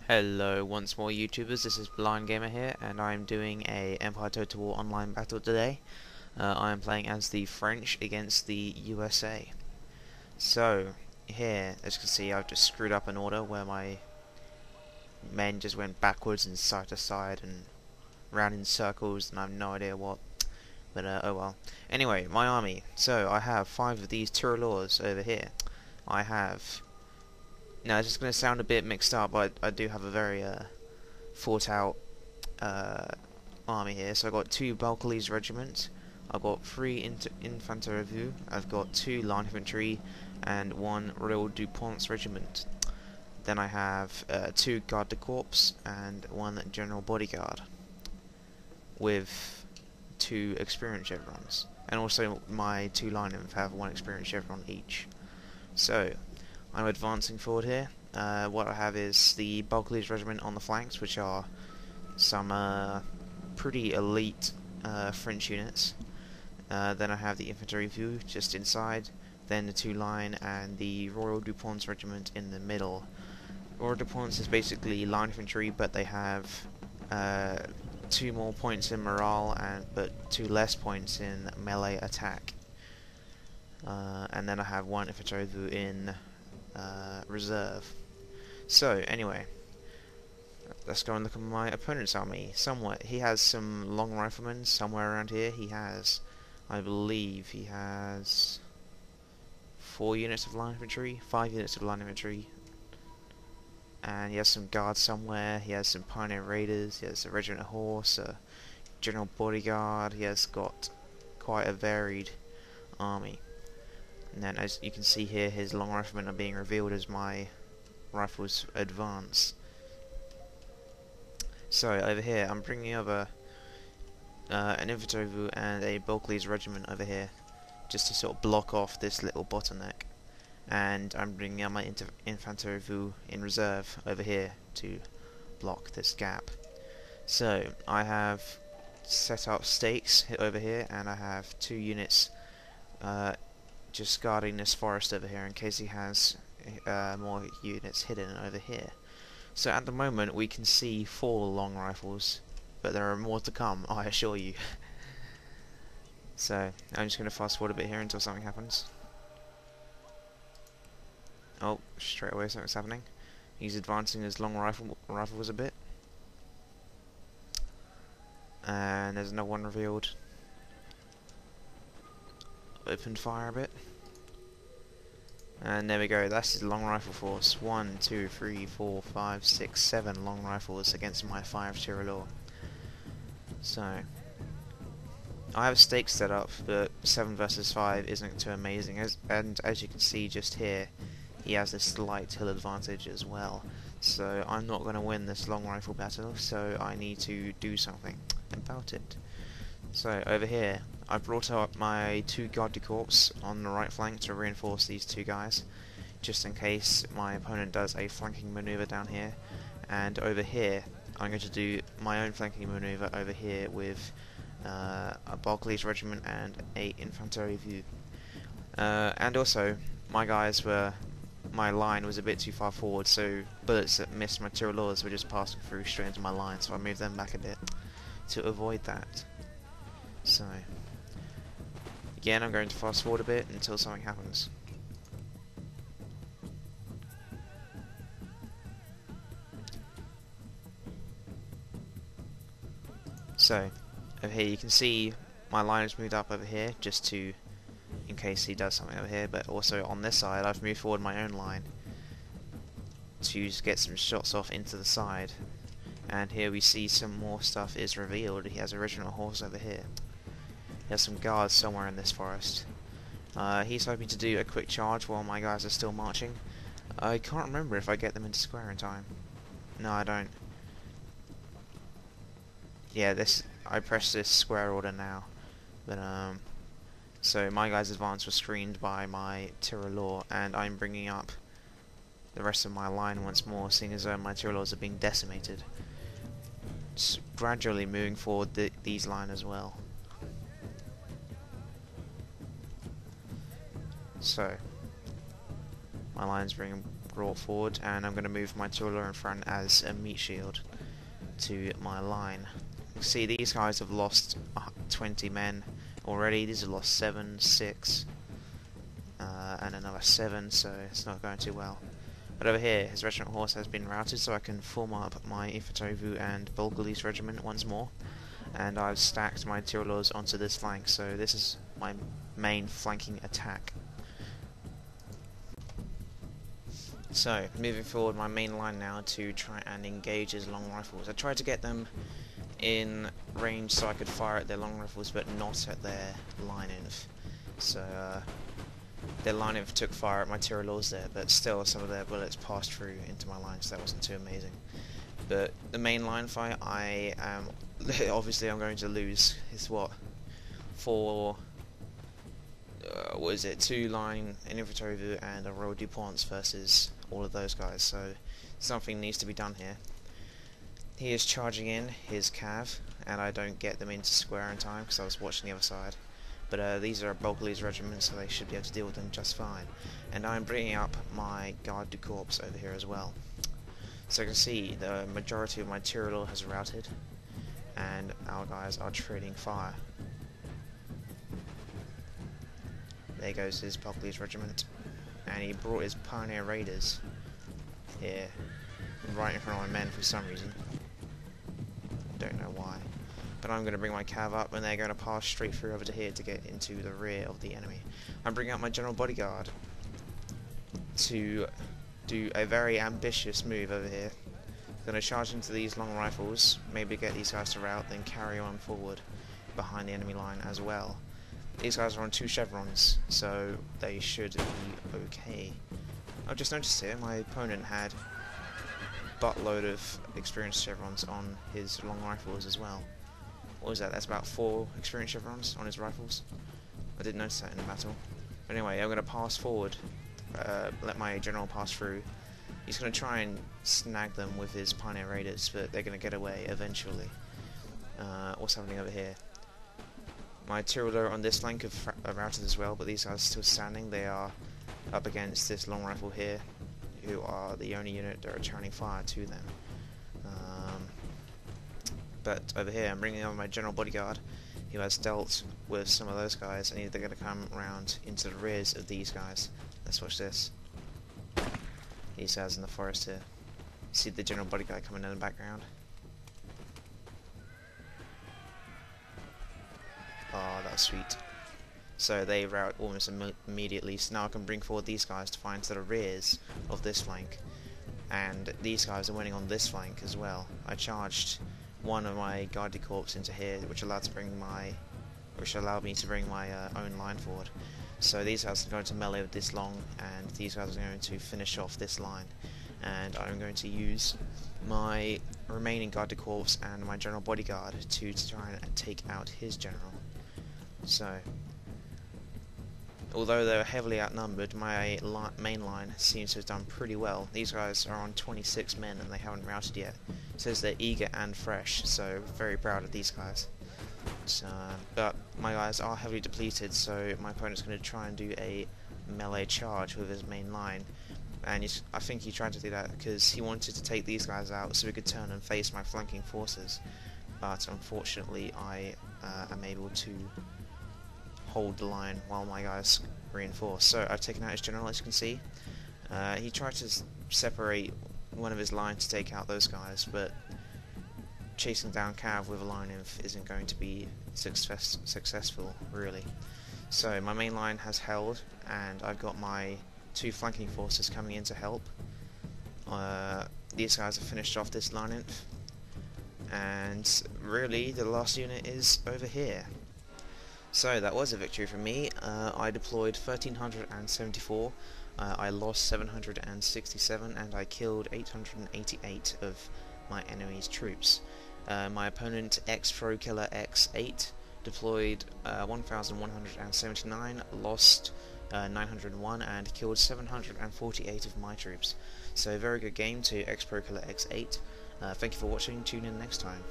Hello once more YouTubers, this is Blind Gamer here and I'm doing a Empire Total War online battle today. I am playing as the French against the USA. So, here, as you can see, I've just screwed up an order where my men just went backwards and side to side and round in circles and I have no idea what. But oh well. Anyway, my army. So, I have 5 of these Tyrolors over here. I have... Now, it's just going to sound a bit mixed up, but I do have a very thought out army here. So I've got 2 Balconies regiments, I've got 3 Infanterie, I've got 2 line infantry, and 1 Royal Dupont's regiment. Then I have 2 Garde de Corps and 1 General Bodyguard, with 2 experience chevrons. And also my 2 line inf have 1 experience chevron each. So I'm advancing forward here. What I have is the Balconies regiment on the flanks, which are some pretty elite French units. Then I have the Infantry View just inside, then the 2 line and the Royal Dupont's regiment in the middle. Royal Dupont's is basically line infantry, but they have 2 more points in morale but 2 less points in melee attack. And then I have 1 Infantry View in reserve. So anyway, let's go and look at my opponent's army. He has some long riflemen somewhere around here. I believe he has 4 units of line infantry, 5 units of line infantry, and he has some guards somewhere. He has some pioneer raiders, he has a regiment of horse, a general bodyguard. He has got quite a varied army. And then, as you can see here, his long riflemen are being revealed as my rifles advance. So over here, I'm bringing over an infantry and a Balconies regiment over here, just to sort of block off this little bottleneck. And I'm bringing out my infantry in reserve over here to block this gap. So I have set up stakes over here, and I have 2 units just guarding this forest over here in case he has more units hidden over here. So at the moment we can see 4 long rifles, but there are more to come, I assure you. So I'm just going to fast forward a bit here until something happens. Oh, straight away something's happening. He's advancing his long rifles a bit. And there's another one revealed. Open fire a bit. And there we go, that's his long rifle force. 1, 2, 3, 4, 5, 6, 7 long rifles against my 5 Tyrolors. So I have stakes set up, but 7 versus 5 isn't too amazing. And as you can see just here, he has this slight hill advantage as well. So I'm not going to win this long rifle battle, so I need to do something about it. So over here, I brought up my 2 Garde du Corps on the right flank to reinforce these 2 guys, just in case my opponent does a flanking maneuver down here. And over here, I'm going to do my own flanking maneuver over here with a Balconies regiment and a Infantry View. And also, my line was a bit too far forward, so bullets that missed my Tyrolors were just passing through straight into my line, so I moved them back a bit to avoid that. So again, I'm going to fast forward a bit until something happens. So over here you can see my line has moved up over here just to, in case he does something over here, but also on this side I've moved forward my own line to get some shots off into the side. And here we see some more stuff is revealed. He has a regiment of horse over here. He has some guards somewhere in this forest. He's hoping to do a quick charge while my guys are still marching. I can't remember if I get them into square in time. No, I don't. Yeah, I press this square order now. But so my guys' advance was screened by my Tyrolor, and I'm bringing up the rest of my line once more, seeing as though my Tyrolors are being decimated. Just gradually moving forward these line as well. So my line's being brought forward, and I'm going to move my Tula in front as a meat shield to my line. You see, these guys have lost 20 men already. These have lost 7, 6, and another 7, so it's not going too well. But over here, his regiment horse has been routed, so I can form up my Ifatovu and Bulgaris regiment once more. And I've stacked my Tirolors onto this flank, so this is my main flanking attack. So, moving forward, my main line now to try and engage his long rifles. I tried to get them in range so I could fire at their long rifles, but not at their line-inf. So, their line-inf took fire at my Tirolors there, but still some of their bullets passed through into my line, so that wasn't too amazing. But the main line fight, I am obviously I'm going to lose. It's what, 4 what is it, 2 line, an Infantry and a Royal DuPonts versus all of those guys, so something needs to be done here. He is charging in his cav, and I don't get them into square in time because I was watching the other side. But these are Bulgaris regiments, so they should be able to deal with them just fine. And I'm bringing up my Garde du Corps over here as well. So you can see the majority of my Tyrol has routed, and our guys are trading fire. There goes his Bulgaris regiment, and he brought his Pioneer Raiders here, right in front of my men for some reason. Don't know why. But I'm going to bring my cav up, and they're going to pass straight through over to here to get into the rear of the enemy. I'm bringing up my general bodyguard to do a very ambitious move over here. Going to charge into these long rifles, maybe get these guys to rout, then carry on forward behind the enemy line as well. These guys are on 2 chevrons, so they should be okay. I've just noticed here my opponent had a buttload of experienced chevrons on his long rifles as well. What was that? That's about 4 experienced chevrons on his rifles. I didn't notice that in the battle. But anyway, I'm going to pass forward, let my general pass through. He's going to try and snag them with his Pioneer Raiders, but they're going to get away eventually. What's happening over here? My Tyroler on this flank have routed as well, but these guys are still standing. They are up against this long rifle here, who are the only unit that are returning fire to them. But over here, I'm bringing over my general bodyguard, who has dealt with some of those guys, and they're going to come around into the rears of these guys. Let's watch this. These guys in the forest here. See the general bodyguard coming in the background? Oh, that's sweet. So they rout almost immediately, so now I can bring forward these guys to find to the rears of this flank. And these guys are winning on this flank as well. I charged one of my Garde du Corps into here, which allowed me to bring my own line forward. So these guys are going to melee with this long, and these guys are going to finish off this line. And I'm going to use my remaining Garde du Corps and my general bodyguard to try and take out his general. So, although they're heavily outnumbered, my main line seems to have done pretty well. These guys are on 26 men and they haven't routed yet. It says they're eager and fresh, so very proud of these guys. So, but my guys are heavily depleted, so my opponent's going to try and do a melee charge with his main line. And I think he tried to do that because he wanted to take these guys out so we could turn and face my flanking forces. But unfortunately, I am able to hold the line while my guys reinforce. So I've taken out his general, as you can see. He tried to separate one of his lines to take out those guys, but chasing down Cav with a line inf isn't going to be successful, really. So my main line has held, and I've got my 2 flanking forces coming in to help. These guys have finished off this line inf, and really the last unit is over here. So that was a victory for me. I deployed 1374, I lost 767, and I killed 888 of my enemy's troops. My opponent, X-Pro Killer X8, deployed 1179, lost 901, and killed 748 of my troops. So a very good game to X-Pro Killer X8. Thank you for watching, tune in next time.